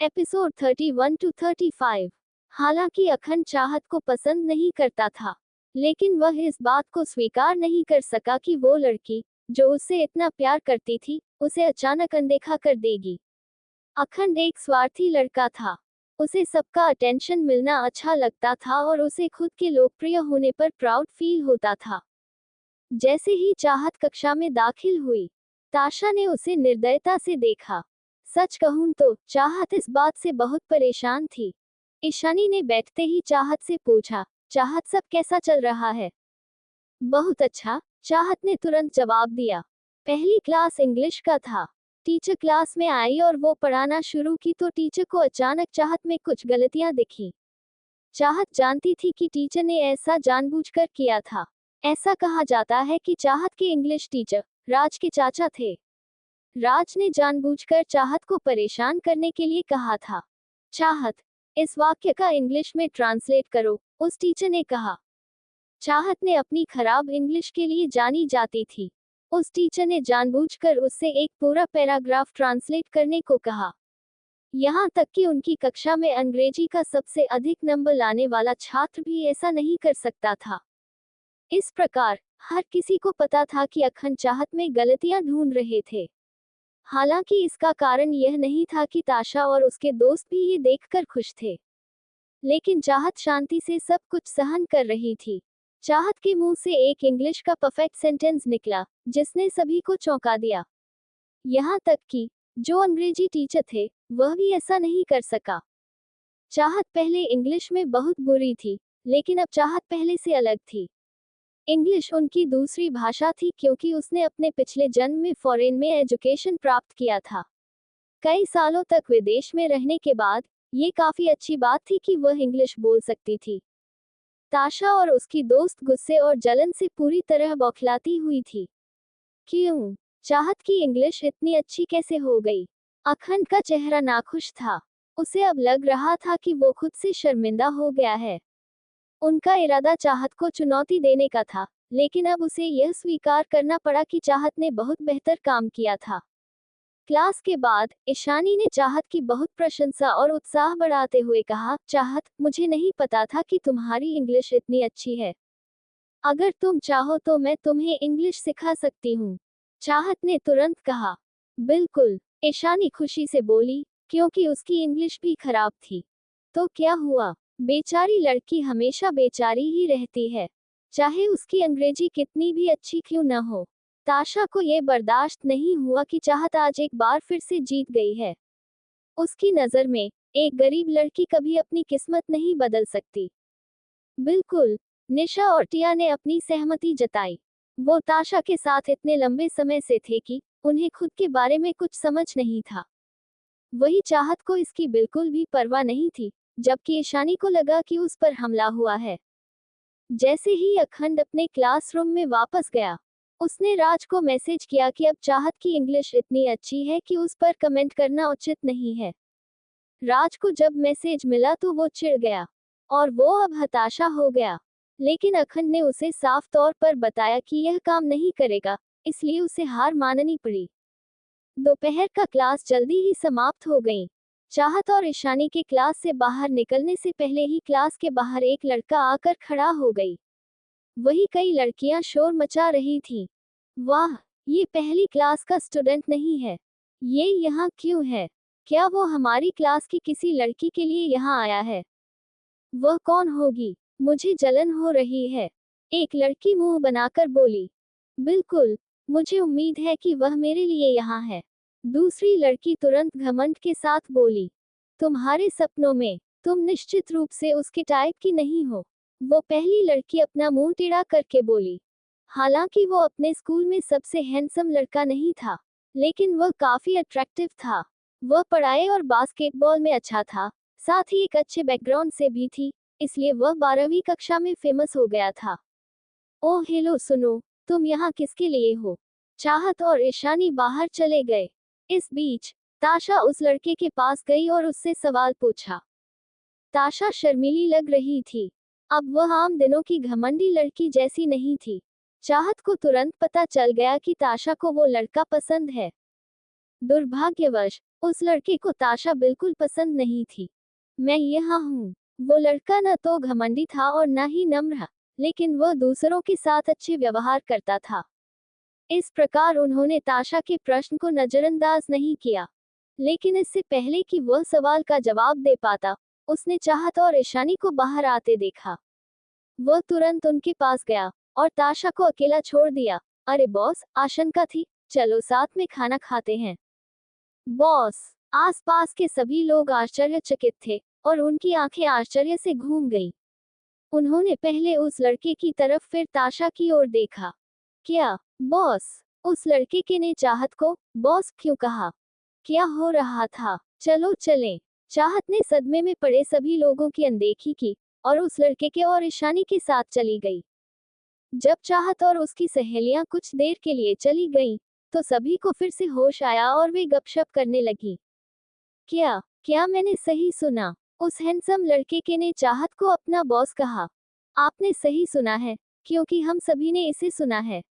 Episode 31 to 35। हालांकि अखंड चाहत को पसंद नहीं करता था, लेकिन वह इस बात को स्वीकार नहीं कर सका कि वो लड़की, जो उससे इतना प्यार करती थी, उसे अचानक अनदेखा कर देगी। अखंड एक स्वार्थी लड़का था। उसे सबका अटेंशन मिलना अच्छा लगता था और उसे खुद के लोकप्रिय होने पर प्राउड फील होता था। जैसे ही चाहत कक्षा में दाखिल हुई, ताशा ने उसे निर्दयता से देखा। सच कहूं तो चाहत इस बात से बहुत परेशान थी। ईशानी ने बैठते ही चाहत से पूछा, चाहत सब कैसा चल रहा है? बहुत अच्छा, चाहत ने तुरंत जवाब दिया। पहली क्लास इंग्लिश का था। टीचर क्लास में आई और वो पढ़ाना शुरू की तो टीचर को अचानक चाहत में कुछ गलतियां दिखी। चाहत जानती थी कि टीचर ने ऐसा जानबूझकर किया था। ऐसा कहा जाता है कि चाहत के इंग्लिश टीचर राज के चाचा थे। राज ने जानबूझकर चाहत को परेशान करने के लिए कहा था। चाहत, इस वाक्य का इंग्लिश में ट्रांसलेट करो, उस टीचर ने कहा। चाहत ने अपनी खराब इंग्लिश के लिए जानी जाती थी। उस टीचर ने जानबूझकर उससे एक पूरा पैराग्राफ ट्रांसलेट करने को कहा। यहाँ तक कि उनकी कक्षा में अंग्रेजी का सबसे अधिक नंबर लाने वाला छात्र भी ऐसा नहीं कर सकता था। इस प्रकार हर किसी को पता था कि अखंड चाहत में गलतियां ढूंढ रहे थे। हालांकि इसका कारण यह नहीं था कि ताशा और उसके दोस्त भी ये देखकर खुश थे, लेकिन चाहत शांति से सब कुछ सहन कर रही थी। चाहत के मुंह से एक इंग्लिश का परफेक्ट सेंटेंस निकला, जिसने सभी को चौंका दिया। यहाँ तक कि जो अंग्रेजी टीचर थे, वह भी ऐसा नहीं कर सका। चाहत पहले इंग्लिश में बहुत बुरी थी, लेकिन अब चाहत पहले से अलग थी। इंग्लिश उनकी दूसरी भाषा थी क्योंकि उसने अपने पिछले जन्म में फॉरेन में एजुकेशन प्राप्त किया था। कई सालों तक विदेश में रहने के बाद ये काफी अच्छी बात थी कि वह इंग्लिश बोल सकती थी। ताशा और उसकी दोस्त गुस्से और जलन से पूरी तरह बौखलाती हुई थी। क्यों? चाहत की इंग्लिश इतनी अच्छी कैसे हो गई? अखंड का चेहरा नाखुश था। उसे अब लग रहा था कि वो खुद से शर्मिंदा हो गया है। उनका इरादा चाहत को चुनौती देने का था, लेकिन अब उसे यह स्वीकार करना पड़ा कि चाहत ने बहुत बेहतर काम किया था। क्लास के बाद ईशानी ने चाहत की बहुत प्रशंसा और उत्साह बढ़ाते हुए कहा, चाहत, मुझे नहीं पता था कि तुम्हारी इंग्लिश इतनी अच्छी है। अगर तुम चाहो तो मैं तुम्हें इंग्लिश सिखा सकती हूँ। चाहत ने तुरंत कहा। बिल्कुल, ईशानी खुशी से बोली, क्योंकि उसकी इंग्लिश भी खराब थी। तो क्या हुआ? बेचारी लड़की हमेशा बेचारी ही रहती है, चाहे उसकी अंग्रेजी कितनी भी अच्छी क्यों न हो। ताशा को यह बर्दाश्त नहीं हुआ कि चाहत आज एक बार फिर से जीत गई है। उसकी नजर में एक गरीब लड़की कभी अपनी किस्मत नहीं बदल सकती। बिल्कुल, निशा और टिया ने अपनी सहमति जताई। वो ताशा के साथ इतने लंबे समय से थे कि उन्हें खुद के बारे में कुछ समझ नहीं था। वही चाहत को इसकी बिल्कुल भी परवाह नहीं थी, जबकि ईशानी को लगा कि उस पर हमला हुआ है। जैसे ही अखंड अपने क्लासरूम में वापस गया, उसने राज को मैसेज किया कि अब चाहत की इंग्लिश इतनी अच्छी है कि उस पर कमेंट करना उचित नहीं है। राज को जब मैसेज मिला तो वो चिढ़ गया और वो अब हताशा हो गया, लेकिन अखंड ने उसे साफ तौर पर बताया कि यह काम नहीं करेगा, इसलिए उसे हार माननी पड़ी। दोपहर का क्लास जल्दी ही समाप्त हो गई। चाहत और ईशानी के क्लास से बाहर निकलने से पहले ही क्लास के बाहर एक लड़का आकर खड़ा हो गई। वही कई लड़कियां शोर मचा रही थीं। वाह, ये पहली क्लास का स्टूडेंट नहीं है। ये यहाँ क्यों है? क्या वो हमारी क्लास की किसी लड़की के लिए यहाँ आया है? वह कौन होगी? मुझे जलन हो रही है, एक लड़की मुंह बनाकर बोली। बिल्कुल, मुझे उम्मीद है कि वह मेरे लिए यहाँ है, दूसरी लड़की तुरंत घमंड के साथ बोली। तुम्हारे सपनों में, तुम निश्चित रूप से उसके टाइप की नहीं हो, वो पहली लड़की अपना मुंह टेढ़ा करके बोली। हालांकि वो अपने स्कूल में सबसे हैंडसम लड़का नहीं था, लेकिन वह काफी अट्रैक्टिव था। वह पढ़ाई और बास्केटबॉल में अच्छा था, साथ ही एक अच्छे बैकग्राउंड से भी थी, इसलिए वह 12वीं कक्षा में फेमस हो गया था। ओह हेलो, सुनो, तुम यहाँ किसके लिए हो? चाहत और ईशानी बाहर चले गए। इस बीच ताशा उस लड़के के पास गई और उससे सवाल पूछा। ताशा शर्मीली लग रही थी। अब वह आम दिनों की घमंडी लड़की जैसी नहीं थी। चाहत को तुरंत पता चल गया कि ताशा को वो लड़का पसंद है। दुर्भाग्यवश उस लड़के को ताशा बिल्कुल पसंद नहीं थी। मैं यहाँ हूँ। वो लड़का न तो घमंडी था और न ही नम्र, लेकिन वह दूसरों के साथ अच्छे व्यवहार करता था। इस प्रकार उन्होंने ताशा के प्रश्न को नजरअंदाज नहीं किया। लेकिन इससे पहले कि वह सवाल का जवाब दे पाता, उसने चाहत और ईशानी को बाहर आते देखा। वह तुरंत उनके पास गया और ताशा को अकेला छोड़ दिया। अरे बॉस, आशंका थी, चलो साथ में खाना खाते हैं। बॉस। आसपास के सभी लोग आश्चर्यचकित थे और उनकी आंखें आश्चर्य से घूम गईं। उन्होंने पहले उस लड़के की तरफ फिर ताशा की ओर देखा। क्या, बॉस? उस लड़के के ने चाहत को बॉस क्यों कहा? क्या हो रहा था? चलो चलें। चाहत ने सदमे में पड़े सभी लोगों की अनदेखी की और उस लड़के के और ईशानी के साथ चली गई। जब चाहत और उसकी सहेलियां कुछ देर के लिए चली गईं, तो सभी को फिर से होश आया और वे गपशप करने लगी। क्या क्या मैंने सही सुना? उस हैंडसम लड़के के ने चाहत को अपना बॉस कहा। आपने सही सुना है, क्योंकि हम सभी ने इसे सुना है।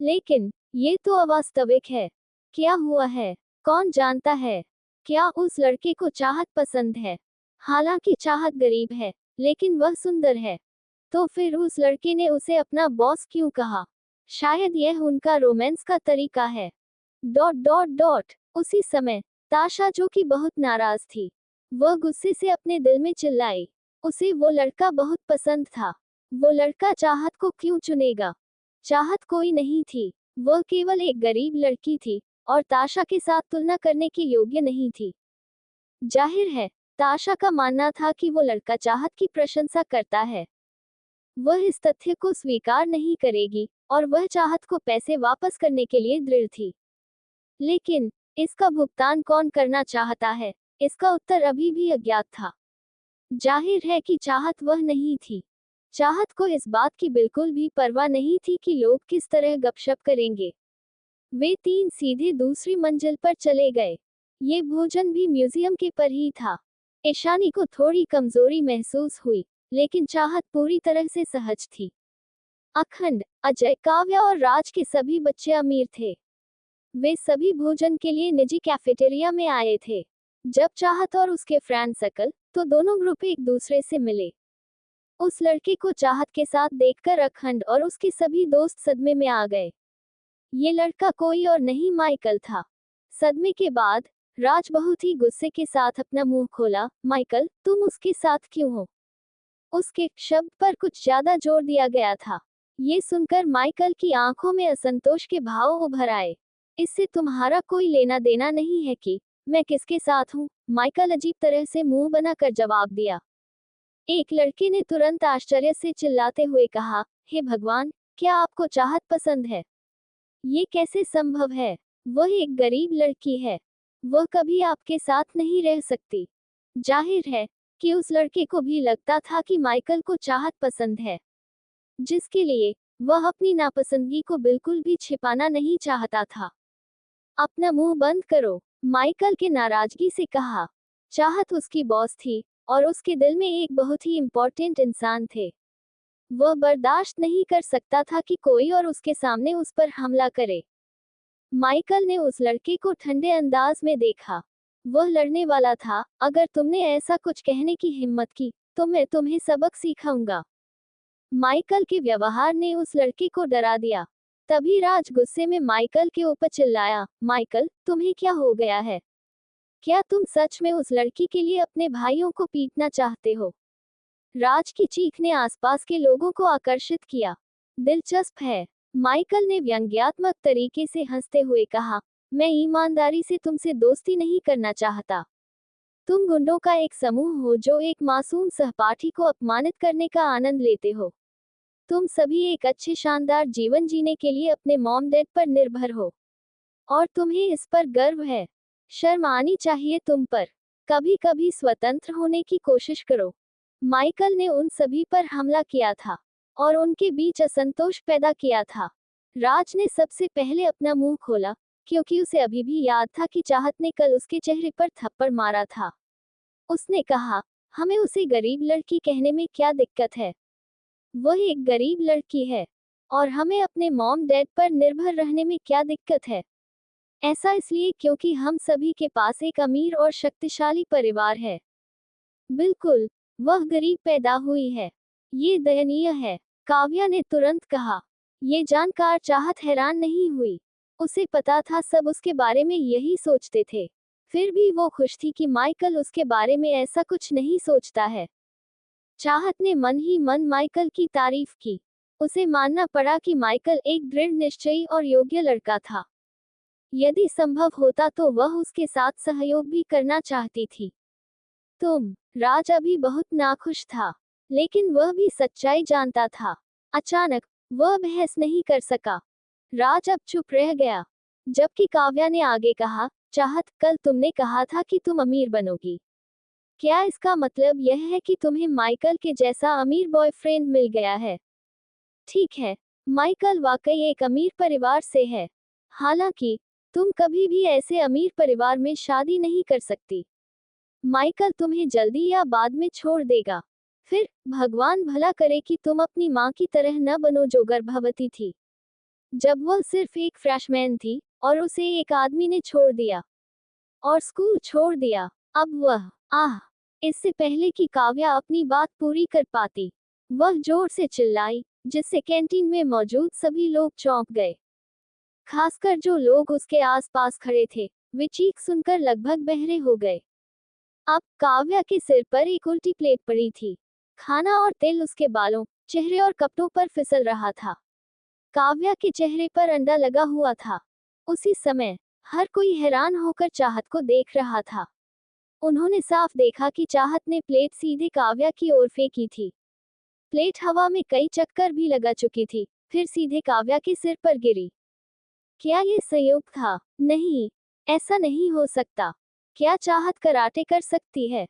लेकिन ये तो अवास्तविक है। क्या हुआ है? कौन जानता है? क्या उस लड़के को चाहत पसंद है? हालांकि चाहत गरीब है, लेकिन वह सुंदर है। तो फिर उस लड़के ने उसे अपना बॉस क्यों कहा? शायद यह उनका रोमांस का तरीका है। Dot dot dot. उसी समय ताशा, जो कि बहुत नाराज थी, वह गुस्से से अपने दिल में चिल्लाई। उसे वो लड़का बहुत पसंद था। वो लड़का चाहत को क्यों चुनेगा? चाहत कोई नहीं थी, वह केवल एक गरीब लड़की थी और ताशा के साथ तुलना करने के योग्य नहीं थी। जाहिर है, ताशा का मानना था कि वो लड़का चाहत की प्रशंसा करता है। वह इस तथ्य को स्वीकार नहीं करेगी और वह चाहत को पैसे वापस करने के लिए दृढ़ थी। लेकिन इसका भुगतान कौन करना चाहता है, इसका उत्तर अभी भी अज्ञात था। जाहिर है कि चाहत वह नहीं थी। चाहत को इस बात की बिल्कुल भी परवाह नहीं थी कि लोग किस तरह गपशप करेंगे। वे तीन सीधे दूसरी मंजिल पर चले गए। ये भोजन भी म्यूजियम के पर ही था। ईशानी को थोड़ी कमजोरी महसूस हुई, लेकिन चाहत पूरी तरह से सहज थी। अखंड, अजय, काव्या और राज के सभी बच्चे अमीर थे। वे सभी भोजन के लिए निजी कैफेटेरिया में आए थे। जब चाहत और उसके फ्रेंड सकल, तो दोनों ग्रुप एक दूसरे से मिले। उस लड़के को चाहत के साथ देखकर अखंड और उसके सभी दोस्त सदमे में आ गए। ये लड़का कोई और नहीं, माइकल था। सदमे के बाद राज बहुत ही गुस्से के साथ अपना मुंह खोला। माइकल, तुम उसके साथ क्यों हो? उसके शब्द पर कुछ ज्यादा जोर दिया गया था। ये सुनकर माइकल की आंखों में असंतोष के भाव उभर आए। इससे तुम्हारा कोई लेना देना नहीं है कि मैं किसके साथ हूँ, माइकल अजीब तरह से मुंह बनाकर जवाब दिया। एक लड़के ने तुरंत आश्चर्य से चिल्लाते हुए कहा, हे भगवान, क्या आपको चाहत पसंद है? ये कैसे संभव है? वह एक गरीब लड़की है। वह कभी आपके साथ नहीं रह सकती। जाहिर है कि उस लड़के को भी लगता था कि माइकल को चाहत पसंद है, जिसके लिए वह अपनी नापसंदगी को बिल्कुल भी छिपाना नहीं चाहता था। अपना मुंह बंद करो, माइकल के नाराजगी से कहा। चाहत उसकी बॉस थी और उसके दिल में एक बहुत ही इम्पोर्टेंट इंसान थे। वह बर्दाश्त नहीं कर सकता था कि कोई और उसके सामने उस पर हमला करे। माइकल ने उस लड़के को ठंडे अंदाज में देखा। वह लड़ने वाला था। अगर तुमने ऐसा कुछ कहने की हिम्मत की, तो मैं तुम्हें सबक सिखाऊंगा। माइकल के व्यवहार ने उस लड़के को डरा दिया। तभी राज गुस्से में माइकल के ऊपर चिल्लाया, माइकल, तुम्हें क्या हो गया है? क्या तुम सच में उस लड़की के लिए अपने भाइयों को पीटना चाहते हो? राज की चीख ने आसपास के लोगों को आकर्षित किया। दिलचस्प है, माइकल ने व्यंग्यात्मक तरीके से हंसते हुए कहा, मैं ईमानदारी से तुमसे दोस्ती नहीं करना चाहता। तुम गुंडों का एक समूह हो जो एक मासूम सहपाठी को अपमानित करने का आनंद लेते हो। तुम सभी एक अच्छे शानदार जीवन जीने के लिए अपने मॉम डैड पर निर्भर हो, और तुम्हें इस पर गर्व है। शर्म आनी चाहिए तुम पर। कभी कभी स्वतंत्र होने की कोशिश करो। माइकल ने उन सभी पर हमला किया था और उनके बीच असंतोष पैदा किया था। राज ने सबसे पहले अपना मुंह खोला, क्योंकि उसे अभी भी याद था कि चाहत ने कल उसके चेहरे पर थप्पड़ मारा था। उसने कहा, हमें उसे गरीब लड़की कहने में क्या दिक्कत है? वह एक गरीब लड़की है, और हमें अपने मॉम डैड पर निर्भर रहने में क्या दिक्कत है? ऐसा इसलिए क्योंकि हम सभी के पास एक अमीर और शक्तिशाली परिवार है। बिल्कुल, वह गरीब पैदा हुई है। ये दयनीय है, काव्या ने तुरंत कहा। ये जानकर चाहत हैरान नहीं हुई। उसे पता था सब उसके बारे में यही सोचते थे। फिर भी वो खुश थी कि माइकल उसके बारे में ऐसा कुछ नहीं सोचता है। चाहत ने मन ही मन माइकल की तारीफ की। उसे मानना पड़ा कि माइकल एक दृढ़ निश्चयी और योग्य लड़का था। यदि संभव होता तो वह उसके साथ सहयोग भी करना चाहती थी। राज अभी बहुत नाखुश था, लेकिन वह भी सच्चाई जानता था। अचानक वह बहस नहीं कर सका। राज अब चुप रह गया, जबकि काव्या ने आगे कहा, चाहत, कल तुमने कहा था कि तुम अमीर बनोगी। क्या इसका मतलब यह है कि तुम्हें माइकल के जैसा अमीर बॉयफ्रेंड मिल गया है? ठीक है, माइकल वाकई एक अमीर परिवार से है। हालांकि तुम कभी भी ऐसे अमीर परिवार में शादी नहीं कर सकती। माइकल तुम्हें जल्दी या बाद में छोड़ देगा। फिर भगवान भला करे कि तुम अपनी माँ की तरह न बनो जो गर्भवती थी। जब वह सिर्फ एक फ्रेशमैन थी और उसे एक आदमी ने छोड़ दिया और स्कूल छोड़ दिया। अब वह इससे पहले कि काव्या अपनी बात पूरी कर पाती, वह जोर से चिल्लाई, जिससे कैंटीन में मौजूद सभी लोग चौंक गए। खासकर जो लोग उसके आसपास खड़े थे, वे चीख सुनकर लगभग बहरे हो गए। अब काव्या के सिर पर एक उल्टी प्लेट पड़ी थी। खाना और तेल उसके बालों, चेहरे और कपड़ों पर फिसल रहा था। काव्या के चेहरे पर अंडा लगा हुआ था। उसी समय हर कोई हैरान होकर चाहत को देख रहा था। उन्होंने साफ देखा कि चाहत ने प्लेट सीधे काव्या की ओर फेंकी थी। प्लेट हवा में कई चक्कर भी लगा चुकी थी, फिर सीधे काव्या के सिर पर गिरी। क्या ये संयोग था? नहीं, ऐसा नहीं हो सकता। क्या चाहत कराटे कर सकती है?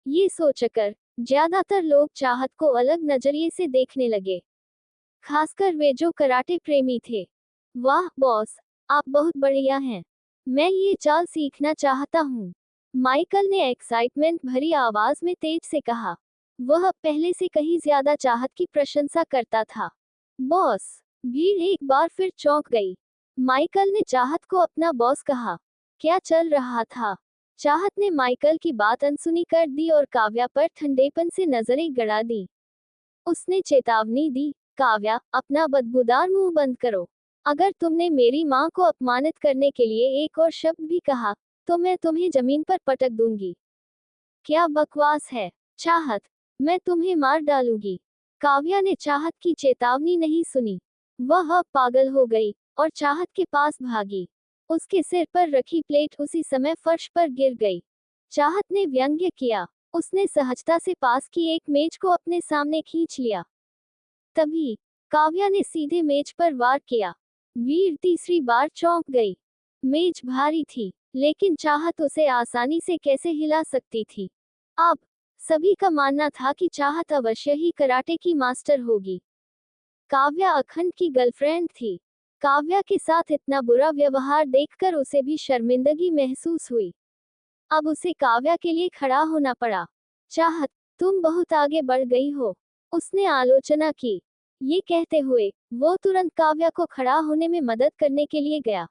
ये सोचकर ज्यादातर लोग चाहत को अलग नजरिए से देखने लगे, खासकर वे जो कराटे प्रेमी थे। वाह बॉस, आप बहुत बढ़िया हैं। मैं ये चाल सीखना चाहता हूँ, माइकल ने एक्साइटमेंट भरी आवाज में तेज से कहा। वह पहले से कहीं ज्यादा चाहत की प्रशंसा करता था। बॉस, भीड़ एक बार फिर चौंक गई। माइकल ने चाहत को अपना बॉस कहा। क्या चल रहा था? चाहत ने माइकल की बात अनसुनी कर दी और काव्या पर ठंडेपन से नजरें गड़ा दी। उसने चेतावनी दी, काव्या, अपना बदबूदार मुंह बंद करो। अगर तुमने मेरी माँ को अपमानित करने के लिए एक और शब्द भी कहा, तो मैं तुम्हें जमीन पर पटक दूंगी। क्या बकवास है, चाहत, मैं तुम्हें मार डालूंगी। काव्या ने चाहत की चेतावनी नहीं सुनी। वह अब पागल हो गई और चाहत के पास भागी। उसके सिर पर रखी प्लेट उसी समय फर्श पर गिर गई। चाहत ने व्यंग्य किया। उसने सहजता से पास की एक मेज को अपने सामने खींच लिया। तभी काव्या ने सीधे मेज पर वार किया। वीर तीसरी बार चौंक गई। मेज भारी थी, लेकिन चाहत उसे आसानी से कैसे हिला सकती थी। अब सभी का मानना था कि चाहत अवश्य ही कराटे की मास्टर होगी। काव्या अखंड की गर्लफ्रेंड थी। काव्या के साथ इतना बुरा व्यवहार देखकर उसे भी शर्मिंदगी महसूस हुई। अब उसे काव्या के लिए खड़ा होना पड़ा। चाहत, तुम बहुत आगे बढ़ गई हो, उसने आलोचना की। ये कहते हुए वो तुरंत काव्या को खड़ा होने में मदद करने के लिए गया।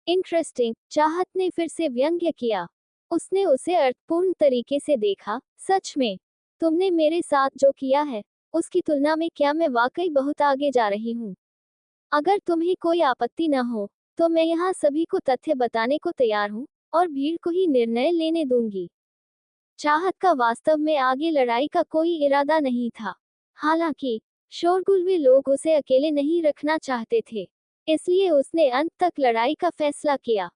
इंटरेस्टिंग, चाहत ने फिर से व्यंग्य किया। उसने उसे अर्थपूर्ण तरीके से देखा। सच में, तुमने मेरे साथ जो किया है, उसकी तुलना में क्या मैं वाकई बहुत आगे जा रही हूँ। अगर तुम्हें कोई आपत्ति न हो, तो मैं यहाँ सभी को तथ्य बताने को तैयार हूँ और भीड़ को ही निर्णय लेने दूंगी। चाहत का वास्तव में आगे लड़ाई का कोई इरादा नहीं था। हालांकि शोरगुल में लोग उसे अकेले नहीं रखना चाहते थे, इसलिए उसने अंत तक लड़ाई का फैसला किया।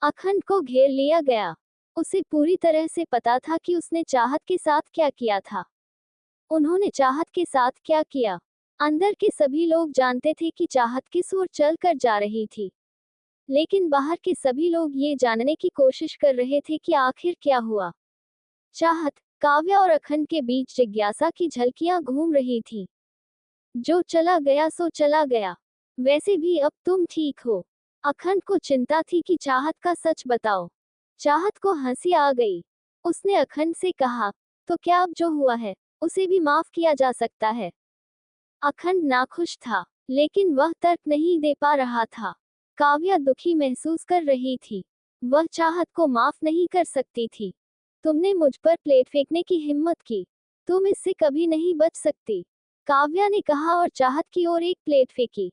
अखंड को घेर लिया गया। उसे पूरी तरह से पता था कि उसने चाहत के साथ क्या किया था। उन्होंने चाहत के साथ क्या किया। अंदर के सभी लोग जानते थे कि चाहत किस ओर चल कर जा रही थी, लेकिन बाहर के सभी लोग ये जानने की कोशिश कर रहे थे कि आखिर क्या हुआ। चाहत, काव्या और अखंड के बीच जिज्ञासा की झलकियां घूम रही थी। जो चला गया सो चला गया। वैसे भी अब तुम ठीक हो। अखंड को चिंता थी कि चाहत का सच बताओ। चाहत को हंसी आ गई। उसने अखंड से कहा, तो क्या अब जो हुआ है, उसे भी माफ किया जा सकता है? अखंड नाखुश था, लेकिन वह तर्क नहीं दे पा रहा था। काव्या दुखी महसूस कर रही थी। वह चाहत को माफ नहीं कर सकती थी। तुमने मुझ पर प्लेट फेंकने की हिम्मत की। तुम इससे कभी नहीं बच सकती, काव्या ने कहा और चाहत की ओर एक प्लेट फेंकी।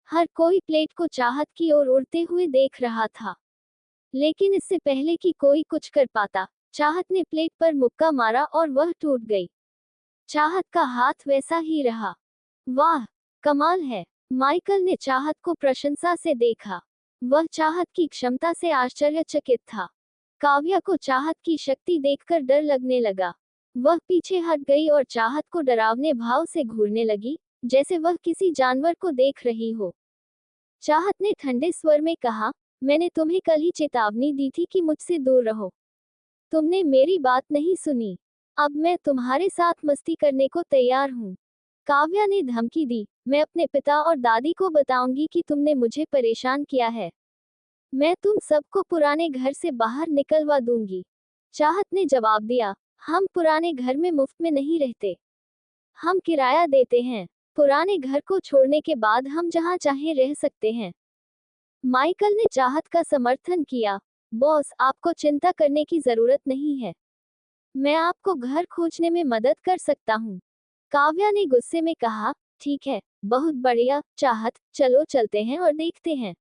हर कोई प्लेट को चाहत की ओर उड़ते हुए देख रहा था, लेकिन इससे पहले कि कोई कुछ कर पाता, चाहत ने प्लेट पर मुक्का मारा और वह टूट गई। चाहत का हाथ वैसा ही रहा। वाह, कमाल है, माइकल ने चाहत को प्रशंसा से देखा। वह चाहत की क्षमता से आश्चर्यचकित था। काव्या को चाहत की शक्ति देखकर डर लगने लगा। वह पीछे हट गई और चाहत को डरावने भाव से घूरने लगी, जैसे वह किसी जानवर को देख रही हो। चाहत ने ठंडे स्वर में कहा, मैंने तुम्हें कल ही चेतावनी दी थी कि मुझसे दूर रहो। तुमने मेरी बात नहीं सुनी। अब मैं तुम्हारे साथ मस्ती करने को तैयार हूँ। काव्या ने धमकी दी, मैं अपने पिता और दादी को बताऊंगी कि तुमने मुझे परेशान किया है। मैं तुम सबको पुराने घर से बाहर निकलवा दूंगी। चाहत ने जवाब दिया, हम पुराने घर में मुफ्त में नहीं रहते, हम किराया देते हैं। पुराने घर को छोड़ने के बाद हम जहां चाहे रह सकते हैं। माइकल ने चाहत का समर्थन किया, बॉस, आपको चिंता करने की जरूरत नहीं है। मैं आपको घर खोजने में मदद कर सकता हूँ। काव्या ने गुस्से में कहा, ठीक है, बहुत बढ़िया, चाहत, चलो चलते हैं और देखते हैं।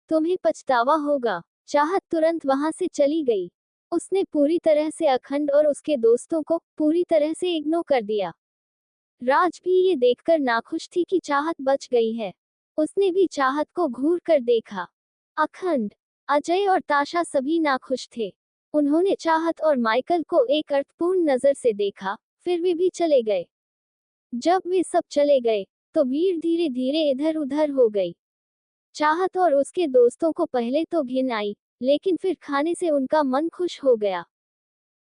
तुम्हें पछतावा होगा। चाहत तुरंत वहां से चली गई। उसने पूरी तरह से अखंड और उसके दोस्तों को पूरी तरह से इग्नोर कर दिया। राज भी ये देखकर नाखुश थी कि चाहत बच गई है। उसने भी चाहत को घूर कर देखा। अखंड, अजय और ताशा सभी नाखुश थे। उन्होंने चाहत और माइकल को एक अर्थपूर्ण नजर से देखा, फिर वे भी चले गए। जब वे सब चले गए, तो भीड़ धीरे धीरे इधर उधर हो गई। चाहत और उसके दोस्तों को पहले तो घिन आई, लेकिन फिर खाने से उनका मन खुश हो गया।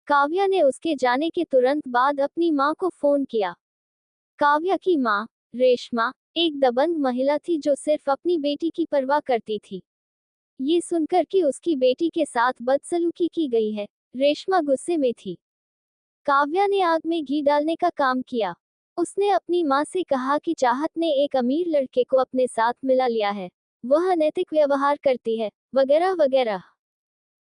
काव्या ने उसके जाने के तुरंत बाद अपनी माँ को फोन किया। काव्या की माँ, रेशमा, एक दबंग महिला थी जो सिर्फ अपनी बेटी की परवाह करती थी। ये सुनकर कि उसकी बेटी के साथ बदसलूकी की गई है, रेशमा गुस्से में थी। काव्या ने आग में घी डालने का काम किया। उसने अपनी माँ से कहा कि चाहत ने एक अमीर लड़के को अपने साथ मिला लिया है, वह अनैतिक व्यवहार करती है, वगैरह वगैरह।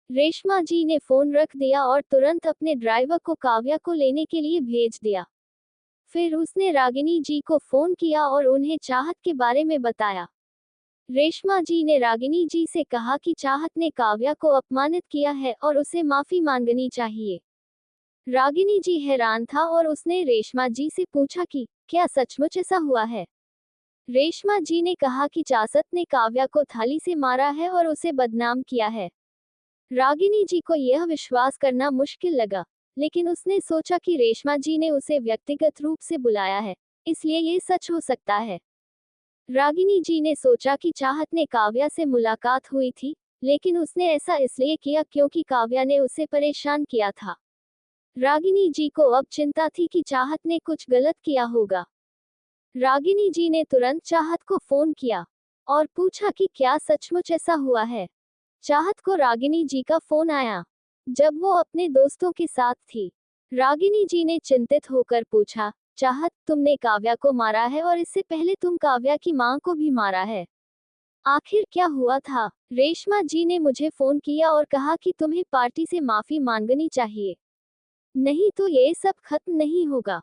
रेशमा जी ने फोन रख दिया और तुरंत अपने ड्राइवर को काव्या को लेने के लिए भेज दिया। फिर उसने रागिनी जी को फोन किया और उन्हें चाहत के बारे में बताया। रेशमा जी ने रागिनी जी से कहा कि चाहत ने काव्या को अपमानित किया है और उसे माफी मांगनी चाहिए। रागिनी जी हैरान था और उसने रेशमा जी से पूछा कि क्या सचमुच ऐसा हुआ है। रेशमा जी ने कहा कि चाहत ने काव्या को थाली से मारा है और उसे बदनाम किया है। रागिनी जी को यह विश्वास करना मुश्किल लगा, लेकिन उसने सोचा कि रेशमा जी ने उसे व्यक्तिगत रूप से बुलाया है, इसलिए ये सच हो सकता है। रागिनी जी ने सोचा कि चाहत ने काव्या से मुलाकात हुई थी, लेकिन उसने ऐसा इसलिए किया क्योंकि काव्या ने उसे परेशान किया था। रागिनी जी को अब चिंता थी कि चाहत ने कुछ गलत किया होगा। रागिनी जी ने तुरंत चाहत को फोन किया और पूछा कि क्या सचमुच ऐसा हुआ है। चाहत को रागिनी जी का फोन आया जब वो अपने दोस्तों के साथ थी। रागिनी जी ने चिंतित होकर पूछा, चाहत, तुमने काव्या को मारा है और इससे पहले तुम काव्या की मां को भी मारा है। आखिर क्या हुआ था? रेशमा जी ने मुझे फोन किया और कहा कि तुम्हें पार्टी से माफी मांगनी चाहिए, नहीं तो ये सब खत्म नहीं होगा।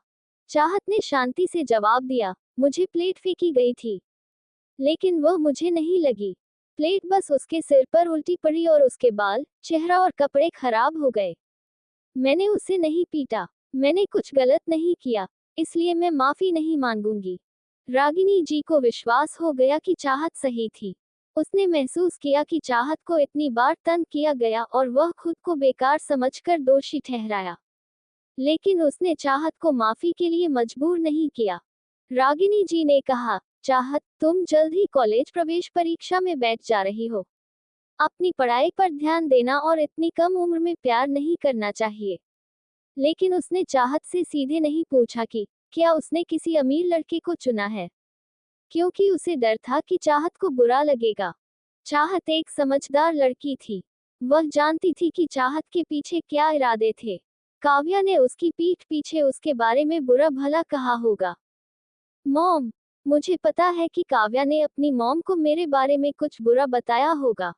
चाहत ने शांति से जवाब दिया, मुझे प्लेट फेंकी गई थी, लेकिन वह मुझे नहीं लगी। प्लेट बस उसके सिर पर उल्टी पड़ी और उसके बाल, चेहरा और कपड़े खराब हो गए। मैंने उसे नहीं पीटा, मैंने कुछ गलत नहीं किया, इसलिए मैं माफी नहीं मांगूंगी। रागिनी जी को विश्वास हो गया कि चाहत सही थी। उसने महसूस किया कि चाहत को इतनी बार तंग किया गया और वह खुद को बेकार समझकर दोषी ठहराया, लेकिन उसने चाहत को माफी के लिए मजबूर नहीं किया। रागिनी जी ने कहा, चाहत, तुम जल्द ही कॉलेज प्रवेश परीक्षा में बैठ जा रही हो। अपनी पढ़ाई पर ध्यान देना और इतनी कम उम्र में प्यार नहीं करना चाहिए। लेकिन उसने चाहत से सीधे नहीं पूछा कि क्या उसने किसी अमीर लड़के को चुना है, क्योंकि उसे डर था कि चाहत को बुरा लगेगा। चाहत एक समझदार लड़की थी। वह जानती थी कि चाहत के पीछे क्या इरादे थे। काव्या ने उसकी पीठ पीछे उसके बारे में बुरा भला कहा होगा। मॉम, मुझे पता है कि काव्या ने अपनी मॉम को मेरे बारे में कुछ बुरा बताया होगा,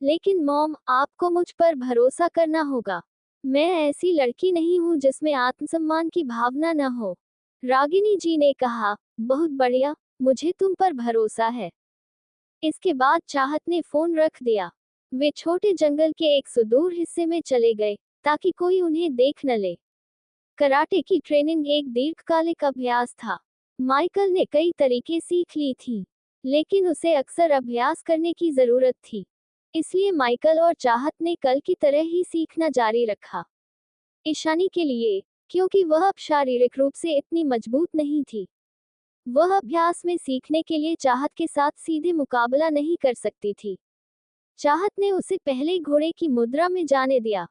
लेकिन मॉम, आपको मुझ पर भरोसा करना होगा। मैं ऐसी लड़की नहीं हूँ जिसमें आत्मसम्मान की भावना न हो। रागिनी जी ने कहा, बहुत बढ़िया, मुझे तुम पर भरोसा है। इसके बाद चाहत ने फोन रख दिया। वे छोटे जंगल के एक सुदूर हिस्से में चले गए, ताकि कोई उन्हें देख न ले। कराटे की ट्रेनिंग एक दीर्घकालिक अभ्यास था। माइकल ने कई तरीके सीख ली थी, लेकिन उसे अक्सर अभ्यास करने की जरूरत थी। इसलिए माइकल और चाहत ने कल की तरह ही सीखना जारी रखा। ईशानी के लिए, क्योंकि वह अब शारीरिक रूप से इतनी मजबूत नहीं थी, वह अभ्यास में सीखने के लिए चाहत के साथ सीधे मुकाबला नहीं कर सकती थी। चाहत ने उसे पहले घोड़े की मुद्रा में जाने दिया।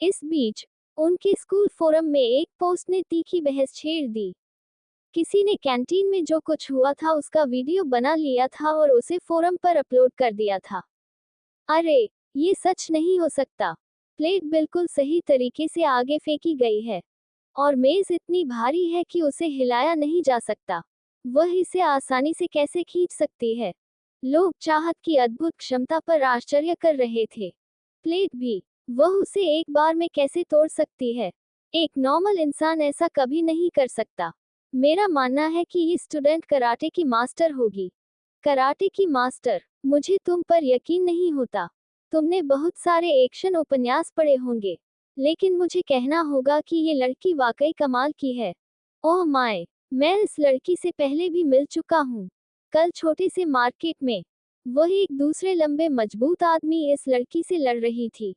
इस बीच उनके स्कूल फोरम में एक पोस्ट ने तीखी बहस छेड़ दी। किसी ने कैंटीन में जो कुछ हुआ था उसका वीडियो बना लिया था और उसे फोरम पर अपलोड कर दिया था। अरे, ये सच नहीं हो सकता। प्लेट बिल्कुल सही तरीके से आगे फेंकी गई है, और मेज इतनी भारी है कि उसे हिलाया नहीं जा सकता। वह इसे आसानी से कैसे खींच सकती है? लोग चाहत की अद्भुत क्षमता पर आश्चर्य कर रहे थे। प्लेट भी, वह उसे एक बार में कैसे तोड़ सकती है? एक नॉर्मल इंसान ऐसा कभी नहीं कर सकता। मेरा मानना है कि ये स्टूडेंट कराटे की मास्टर होगी। कराटे की मास्टर, मुझे तुम पर यकीन नहीं होता। तुमने बहुत सारे एक्शन उपन्यास पढ़े होंगे, लेकिन मुझे कहना होगा कि ये लड़की वाकई कमाल की है। ओह माय, मैं इस लड़की से पहले भी मिल चुका हूँ। कल छोटे से मार्केट में, वही एक दूसरे लंबे मजबूत आदमी इस लड़की से लड़ रही थी।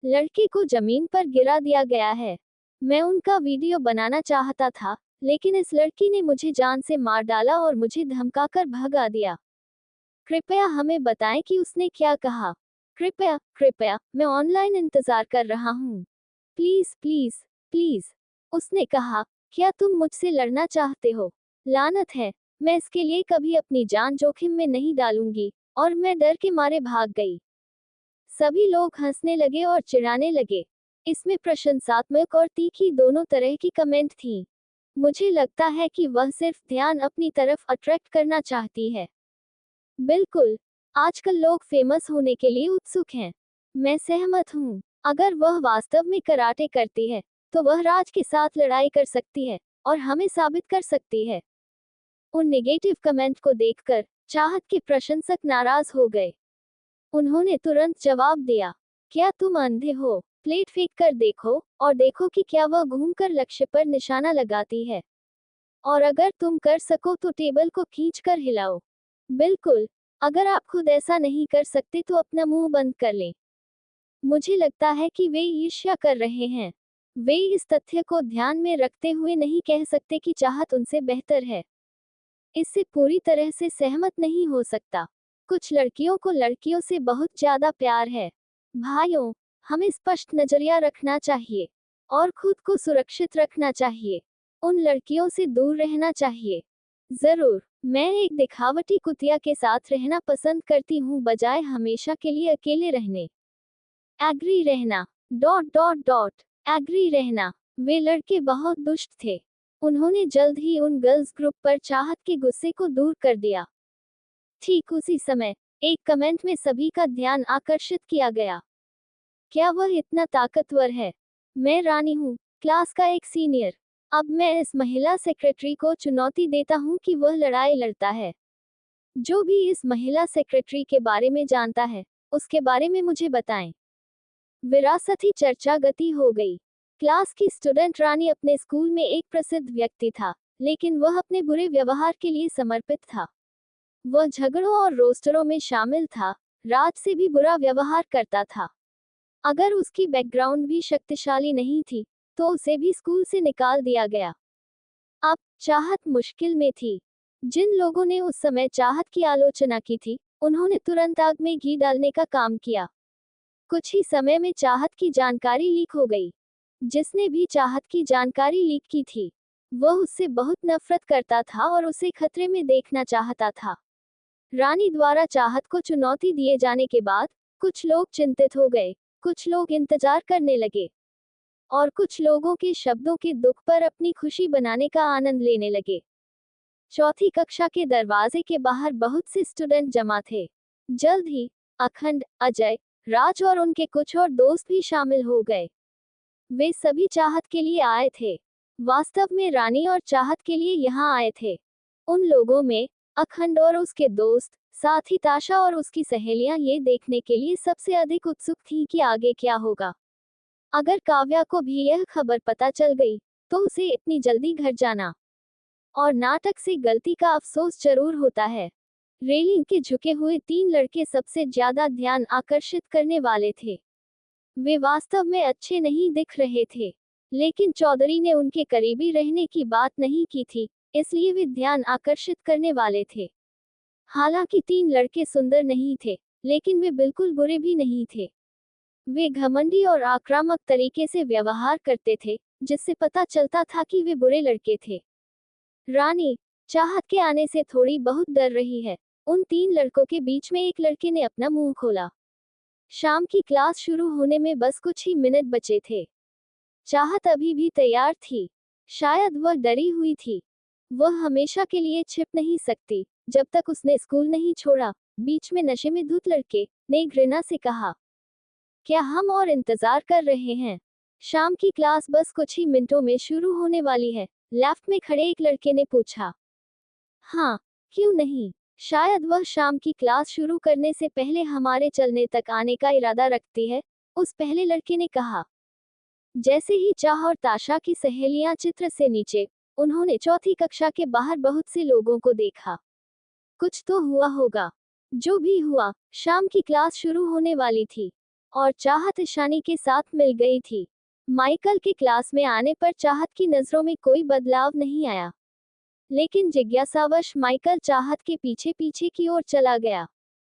लड़के को जमीन पर गिरा दिया गया है। मैं उनका वीडियो बनाना चाहता था, लेकिन इस लड़की ने मुझे जान से मार डाला और मुझे धमकाकर भगा दिया। कृपया हमें बताएं कि उसने क्या कहा। कृपया, कृपया, मैं ऑनलाइन इंतजार कर रहा हूँ। प्लीज प्लीज प्लीज, उसने कहा, क्या तुम मुझसे लड़ना चाहते हो? लानत है, मैं इसके लिए कभी अपनी जान जोखिम में नहीं डालूंगी, और मैं डर के मारे भाग गई। सभी लोग हंसने लगे और चिढ़ाने लगे। इसमें प्रशंसात्मक और तीखी दोनों तरह की कमेंट थी। मुझे लगता है कि वह सिर्फ ध्यान अपनी तरफ अट्रैक्ट करना चाहती है। बिल्कुल, आजकल लोग फेमस होने के लिए उत्सुक हैं। मैं सहमत हूँ। अगर वह वास्तव में कराटे करती है, तो वह राज के साथ लड़ाई कर सकती है, और हमें साबित कर सकती है। उन नेगेटिव कमेंट को देखकर चाहत के प्रशंसक नाराज हो गए। उन्होंने तुरंत जवाब दिया, क्या तुम अंधे हो? प्लेट फेंक कर देखो, और देखो कि क्या वह घूमकर लक्ष्य पर निशाना लगाती है। और अगर तुम कर सको तो टेबल को खींचकर हिलाओ। बिल्कुल, अगर आप खुद ऐसा नहीं कर सकते तो अपना मुंह बंद कर लें। मुझे लगता है कि वे ईर्ष्या कर रहे हैं। वे इस तथ्य को ध्यान में रखते हुए नहीं कह सकते कि चाहत उनसे बेहतर है। इससे पूरी तरह से सहमत नहीं हो सकता। कुछ लड़कियों को लड़कियों से बहुत ज्यादा प्यार है। भाइयों, हमें स्पष्ट नजरिया रखना चाहिए, और खुद को सुरक्षित रखना चाहिए। उन लड़कियों से दूर रहना चाहिए। जरूर, मैं एक दिखावटी कुतिया के साथ रहना पसंद करती हूँ बजाय हमेशा के लिए अकेले रहने। एग्री रहना, डॉट डॉट डॉट, एग्री रहना। वे लड़के बहुत दुष्ट थे। उन्होंने जल्द ही उन गर्ल्स ग्रुप पर चाहत के गुस्से को दूर कर दिया। ठीक उसी समय एक कमेंट में सभी का ध्यान आकर्षित किया गया। क्या वह इतना ताकतवर है? मैं रानी हूँ, क्लास का एक सीनियर। अब मैं इस महिला सेक्रेटरी को चुनौती देता हूँ कि वह लड़ाई लड़ता है। जो भी इस महिला सेक्रेटरी के बारे में जानता है, उसके बारे में मुझे बताएं। विरासती चर्चा गति हो गई। क्लास की स्टूडेंट रानी अपने स्कूल में एक प्रसिद्ध व्यक्ति था, लेकिन वह अपने बुरे व्यवहार के लिए समर्पित था। वह झगड़ों और रोस्टरों में शामिल था, राज से भी बुरा व्यवहार करता था। अगर उसकी बैकग्राउंड भी शक्तिशाली नहीं थी, तो उसे भी स्कूल से निकाल दिया गया। अब चाहत मुश्किल में थी। जिन लोगों ने उस समय चाहत की आलोचना की थी, उन्होंने तुरंत आग में घी डालने का काम किया। कुछ ही समय में चाहत की जानकारी लीक हो गई। जिसने भी चाहत की जानकारी लीक की थी, वह उससे बहुत नफरत करता था और उसे खतरे में देखना चाहता था। रानी द्वारा चाहत को चुनौती दिए जाने के बाद कुछ लोग चिंतित हो गए, कुछ लोग इंतजार करने लगे, और कुछ लोगों के शब्दों के दुख पर अपनी खुशी बनाने का आनंद लेने लगे। चौथी कक्षा के दरवाजे के बाहर बहुत से स्टूडेंट जमा थे। जल्द ही अखंड, अजय, राज और उनके कुछ और दोस्त भी शामिल हो गए। वे सभी चाहत के लिए आए थे। वास्तव में रानी और चाहत के लिए यहाँ आए थे। उन लोगों में अखंड और उसके दोस्त, साथ ही ताशा और उसकी सहेलियां ये देखने के लिए सबसे अधिक उत्सुक थीं कि आगे क्या होगा। अगर काव्या को भी यह खबर पता चल गई तो उसे इतनी जल्दी घर जाना और नाटक से गलती का अफसोस जरूर होता है। रेलिंग के झुके हुए 3 लड़के सबसे ज्यादा ध्यान आकर्षित करने वाले थे। वे वास्तव में अच्छे नहीं दिख रहे थे, लेकिन चौधरी ने उनके करीबी रहने की बात नहीं की थी, इसलिए वे ध्यान आकर्षित करने वाले थे। हालांकि 3 लड़के सुंदर नहीं थे, लेकिन वे बिल्कुल बुरे भी नहीं थे। वे घमंडी और आक्रामक तरीके से व्यवहार करते थे, जिससे पता चलता था कि वे बुरे लड़के थे। रानी चाहत के आने से थोड़ी बहुत डर रही है। उन 3 लड़कों के बीच में एक लड़के ने अपना मुंह खोला। शाम की क्लास शुरू होने में बस कुछ ही मिनट बचे थे। चाहत अभी भी तैयार थी। शायद वह डरी हुई थी। वह हमेशा के लिए छिप नहीं सकती, जब तक उसने स्कूल नहीं छोड़ा। बीच में नशे में धुत लड़के ने घृणा से कहा, क्या हम और इंतजार कर रहे हैं? शाम की क्लास बस कुछ ही मिनटों में शुरू होने वाली है, लेफ्ट में खड़े एक लड़के ने पूछा। हाँ, क्यों नहीं? शायद वह शाम की क्लास शुरू करने से पहले हमारे चलने तक आने का इरादा रखती है, उस पहले लड़के ने कहा। जैसे ही चाह और ताशा की सहेलियां चित्र से नीचे, उन्होंने चौथी कक्षा के बाहर बहुत से लोगों को देखा। कुछ तो हुआ होगा। जो भी हुआ, शाम की क्लास शुरू होने वाली थी और चाहत ईशानी के साथ मिल गई थी। माइकल के क्लास में आने पर चाहत की नजरों में कोई बदलाव नहीं आया, लेकिन जिज्ञासावश माइकल चाहत के पीछे पीछे की ओर चला गया।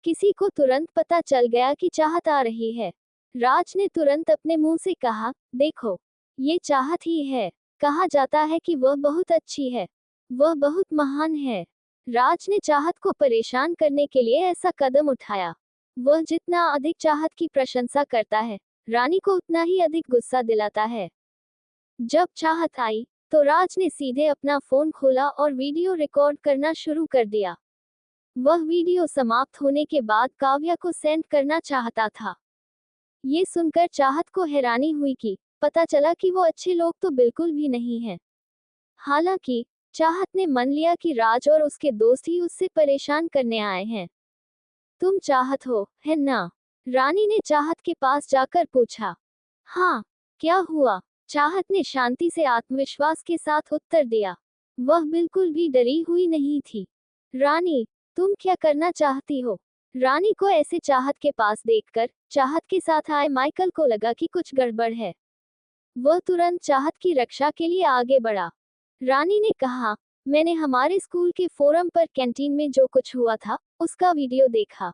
किसी को तुरंत पता चल गया कि चाहत आ रही है। राज ने तुरंत अपने मुंह से कहा, देखो, ये चाहत ही है। कहा जाता है कि वह बहुत अच्छी है, वह बहुत महान है। राज ने चाहत को परेशान करने के लिए ऐसा कदम उठाया। वह जितना अधिक चाहत की प्रशंसा करता है, रानी को उतना ही अधिक गुस्सा दिलाता है। जब चाहत आई तो राज ने सीधे अपना फोन खोला और वीडियो रिकॉर्ड करना शुरू कर दिया। वह वीडियो समाप्त होने के बाद काव्या को सेंड करना चाहता था। ये सुनकर चाहत को हैरानी हुई कि पता चला कि वो अच्छे लोग तो बिल्कुल भी नहीं हैं। हालांकि चाहत ने मान लिया कि राज और उसके दोस्त ही उससे परेशान करने आए हैं। तुम चाहत हो, है ना? रानी ने चाहत के पास जाकर पूछा। हाँ, क्या हुआ? चाहत ने शांति से आत्मविश्वास के साथ उत्तर दिया। वह बिल्कुल भी डरी हुई नहीं थी। रानी, तुम क्या करना चाहती हो? रानी को ऐसे चाहत के पास देखकर चाहत के साथ आए माइकल को लगा कि कुछ गड़बड़ है। वह तुरंत चाहत की रक्षा के लिए आगे बढ़ा। रानी ने कहा, मैंने हमारे स्कूल के फोरम पर कैंटीन में जो कुछ हुआ था, उसका वीडियो देखा।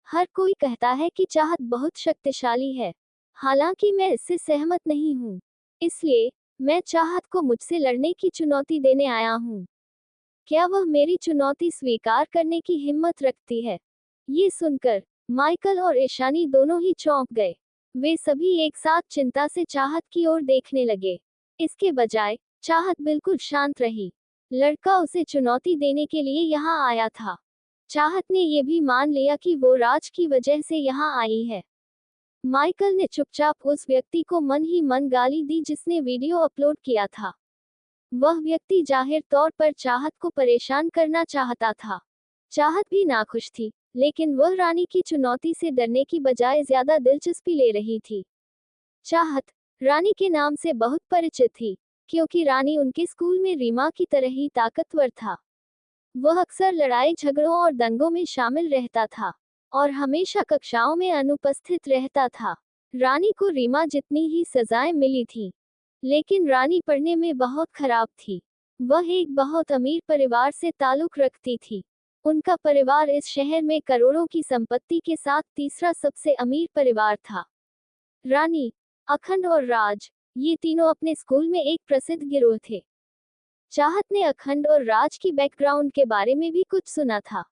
हर कोई कहता है कि चाहत बहुत शक्तिशाली है। हालांकि मैं इससे सहमत नहीं हूँ। इसलिए मैं चाहत को मुझसे लड़ने की चुनौती देने आया हूँ। क्या वह मेरी चुनौती स्वीकार करने की हिम्मत रखती है? ये सुनकर माइकल और ईशानी दोनों ही चौंक गए। वे सभी एक साथ चिंता से चाहत की ओर देखने लगे। इसके बजाय चाहत बिल्कुल शांत रही। लड़का उसे चुनौती देने के लिए यहाँ आया था। चाहत ने यह भी मान लिया कि वो राज की वजह से यहाँ आई है। माइकल ने चुपचाप उस व्यक्ति को मन ही मन गाली दी जिसने वीडियो अपलोड किया था। वह व्यक्ति जाहिर तौर पर चाहत को परेशान करना चाहता था। चाहत भी नाखुश थी, लेकिन वह रानी की चुनौती से डरने की बजाय ज्यादा दिलचस्पी ले रही थी। चाहत रानी के नाम से बहुत परिचित थी, क्योंकि रानी उनके स्कूल में रीमा की तरह ही ताकतवर था। वह अक्सर लड़ाई झगड़ों और दंगों में शामिल रहता था और हमेशा कक्षाओं में अनुपस्थित रहता था। रानी को रीमा जितनी ही सजाएं मिली थीं, लेकिन रानी पढ़ने में बहुत खराब थी। वह एक बहुत अमीर परिवार से ताल्लुक रखती थी। उनका परिवार इस शहर में करोड़ों की संपत्ति के साथ तीसरा सबसे अमीर परिवार था। रानी, अखंड और राज, ये तीनों अपने स्कूल में एक प्रसिद्ध गिरोह थे। चाहत ने अखंड और राज की बैकग्राउंड के बारे में भी कुछ सुना था।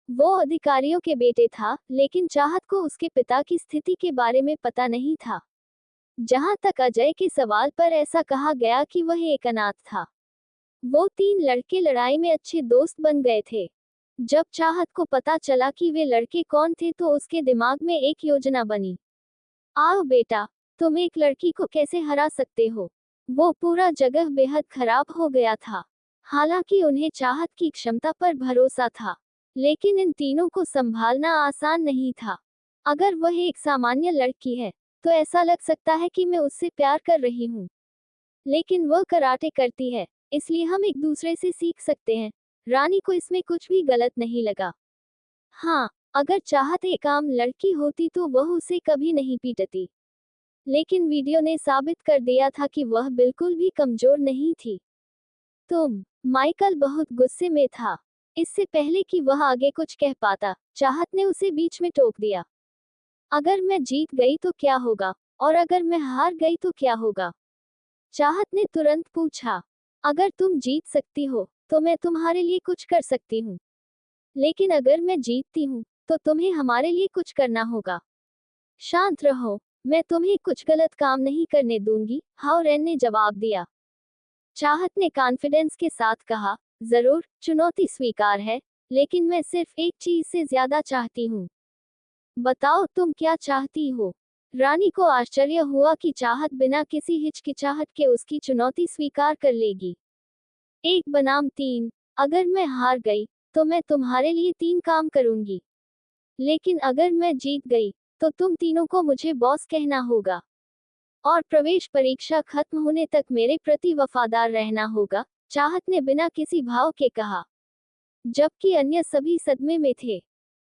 वो अधिकारियों के बेटे था, लेकिन चाहत को उसके पिता की स्थिति के बारे में पता नहीं था। जहां तक अजय के सवाल पर ऐसा कहा गया कि वह एक अनाथ था। वो 3 लड़के लड़ाई में अच्छे दोस्त बन गए थे। जब चाहत को पता चला कि वे लड़के कौन थे तो उसके दिमाग में एक योजना बनी। आओ बेटा, तुम एक लड़की को कैसे हरा सकते हो। वो पूरा जगह बेहद खराब हो गया था। हालांकि उन्हें चाहत की क्षमता पर भरोसा था, लेकिन इन तीनों को संभालना आसान नहीं था। अगर वह एक सामान्य लड़की है तो ऐसा लग सकता है कि मैं उससे प्यार कर रही हूँ, लेकिन वह कराटे करती है, इसलिए हम एक दूसरे से सीख सकते हैं। रानी को इसमें कुछ भी गलत नहीं लगा। हाँ, अगर चाहत एक आम लड़की होती तो वह उसे कभी नहीं पीटती, लेकिन वीडियो ने साबित कर दिया था कि वह बिल्कुल भी कमजोर नहीं थी। माइकल बहुत गुस्से में था। इससे पहले कि वह आगे कुछ कह पाता, चाहत ने उसे बीच में टोक दिया। अगर मैं जीत गई तो क्या होगा, और अगर मैं हार गई तो क्या होगा? चाहत ने तुरंत पूछा। अगर तुम जीत सकती हो तो मैं तुम्हारे लिए कुछ कर सकती हूँ, लेकिन अगर मैं जीतती हूँ तो तुम्हें हमारे लिए कुछ करना होगा। शांत रहो, मैं तुम्हें कुछ गलत काम नहीं करने दूंगी, हाओरेन ने जवाब दिया। चाहत ने कॉन्फिडेंस के साथ कहा, जरूर, चुनौती स्वीकार है, लेकिन मैं सिर्फ एक चीज से ज्यादा चाहती हूँ। बताओ तुम क्या चाहती हो? रानी को आश्चर्य हुआ कि चाहत बिना किसी हिचकिचाहट के उसकी चुनौती स्वीकार कर लेगी। 1 बनाम 3। अगर मैं हार गई तो मैं तुम्हारे लिए 3 काम करूंगी, लेकिन अगर मैं जीत गई तो तुम तीनों को मुझे बॉस कहना होगा, और प्रवेश परीक्षा खत्म होने तक मेरे प्रति वफादार रहना होगा, चाहत ने बिना किसी भाव के कहा, जबकि अन्य सभी सदमे में थे।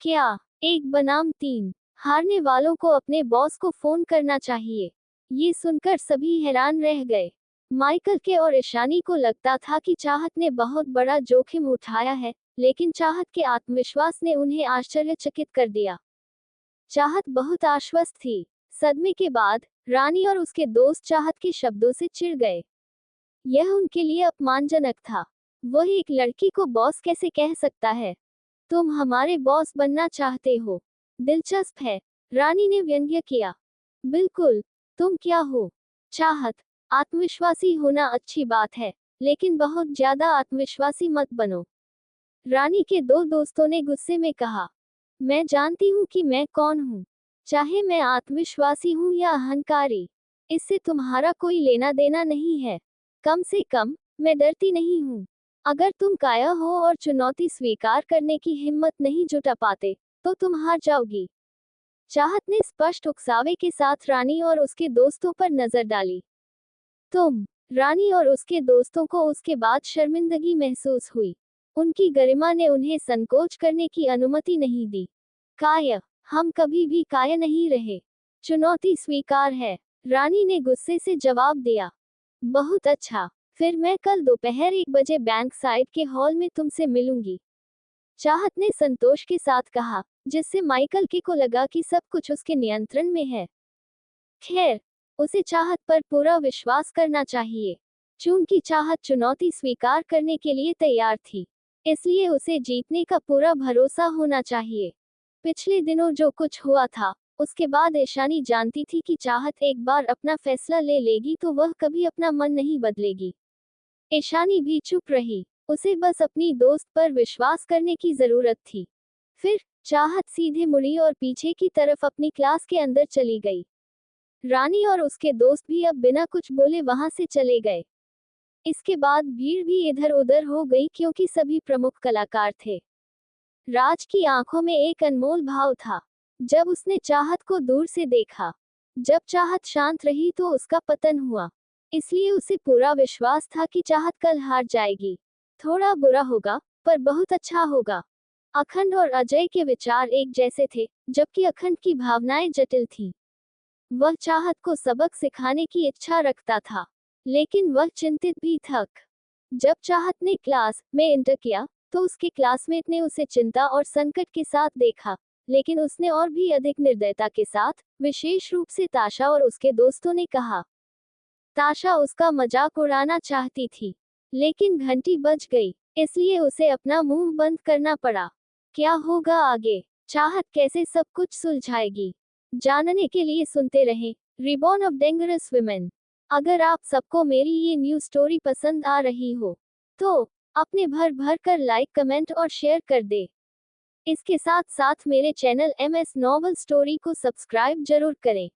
क्या 1 बनाम 3? हारने वालों को अपने बॉस को फोन करना चाहिए। ये सुनकर सभी हैरान रह गए। माइकल के और ईशानी को लगता था कि चाहत ने बहुत बड़ा जोखिम उठाया है, लेकिन चाहत के आत्मविश्वास ने उन्हें आश्चर्यचकित कर दिया। चाहत बहुत आश्वस्त थी। सदमे के बाद रानी और उसके दोस्त चाहत के शब्दों से चिढ़ गए। यह उनके लिए अपमानजनक था। वह एक लड़की को बॉस कैसे कह सकता है? तुम हमारे बॉस बनना चाहते हो? दिलचस्प है, रानी ने व्यंग्य किया। बिल्कुल, तुम क्या हो? चाहत, आत्मविश्वासी होना अच्छी बात है, लेकिन बहुत ज्यादा आत्मविश्वासी मत बनो। रानी के 2 दोस्तों ने गुस्से में कहा। मैं जानती हूँ कि मैं कौन हूँ, चाहे मैं आत्मविश्वासी हूँ या अहंकारी। इससे तुम्हारा कोई लेना देना नहीं है। कम से कम, मैं डरती नहीं हूँ। अगर तुम काया हो और चुनौती स्वीकार करने की हिम्मत नहीं जुटा पाते, तो तुम हार जाओगी। चाहत ने स्पष्ट उकसावे के साथ रानी और उसके दोस्तों पर नजर डाली। रानी और उसके दोस्तों को उसके बाद शर्मिंदगी महसूस हुई। उनकी गरिमा ने उन्हें संकोच करने की अनुमति नहीं दी। काया, हम कभी भी काया नहीं रहे। चुनौती स्वीकार है, रानी ने गुस्से से जवाब दिया। बहुत अच्छा, फिर मैं कल दोपहर 1 बजे बैंक साइड के हॉल में तुमसे मिलूंगी, चाहत ने संतोष के साथ कहा, जिससे माइकल को लगा कि सब कुछ उसके नियंत्रण में है। खैर, उसे चाहत पर पूरा विश्वास करना चाहिए। चूंकि चाहत चुनौती स्वीकार करने के लिए तैयार थी, इसलिए उसे जीतने का पूरा भरोसा होना चाहिए। पिछले दिनों जो कुछ हुआ था, उसके बाद ईशानी जानती थी कि चाहत एक बार अपना फैसला ले लेगी तो वह कभी अपना मन नहीं बदलेगी। ईशानी भी चुप रही, उसे बस अपनी दोस्त पर विश्वास करने की जरूरत थी। फिर चाहत सीधे मुड़ी और पीछे की तरफ अपनी क्लास के अंदर चली गई। रानी और उसके दोस्त भी अब बिना कुछ बोले वहां से चले गए। इसके बाद भीड़ भी इधर उधर हो गई क्योंकि सभी प्रमुख कलाकार थे। राज की आंखों में एक अनमोल भाव था जब उसने चाहत को दूर से देखा। जब चाहत शांत रही तो उसका पतन हुआ, इसलिए उसे पूरा विश्वास था कि चाहत कल हार जाएगी। थोड़ा बुरा होगा, पर बहुत अच्छा होगा। अखंड और अजय के विचार एक जैसे थे, जबकि अखंड की भावनाएं जटिल थीं। वह चाहत को सबक सिखाने की इच्छा रखता था, लेकिन वह चिंतित भी थक। जब चाहत ने क्लास में इंटर किया, तो उसके क्लासमेट ने उसे चिंता और संकट के साथ देखा, लेकिन उसने और भी अधिक निर्दयता के साथ, विशेष रूप से ताशा और उसके दोस्तों ने कहा। ताशा उसका मजाक उड़ाना चाहती थी, लेकिन घंटी बज गई, इसलिए उसे अपना मुंह बंद करना पड़ा। क्या होगा आगे? चाहत कैसे सब कुछ सुलझाएगी? जानने के लिए सुनते रहें रिबॉर्न ऑफ डेंजरस वुमेन। अगर आप सबको मेरी ये न्यूज़ स्टोरी पसंद आ रही हो, तो अपने भर भर कर लाइक, कमेंट और शेयर कर दे। इसके साथ साथ मेरे चैनल MS नॉवल स्टोरी को सब्सक्राइब जरूर करें।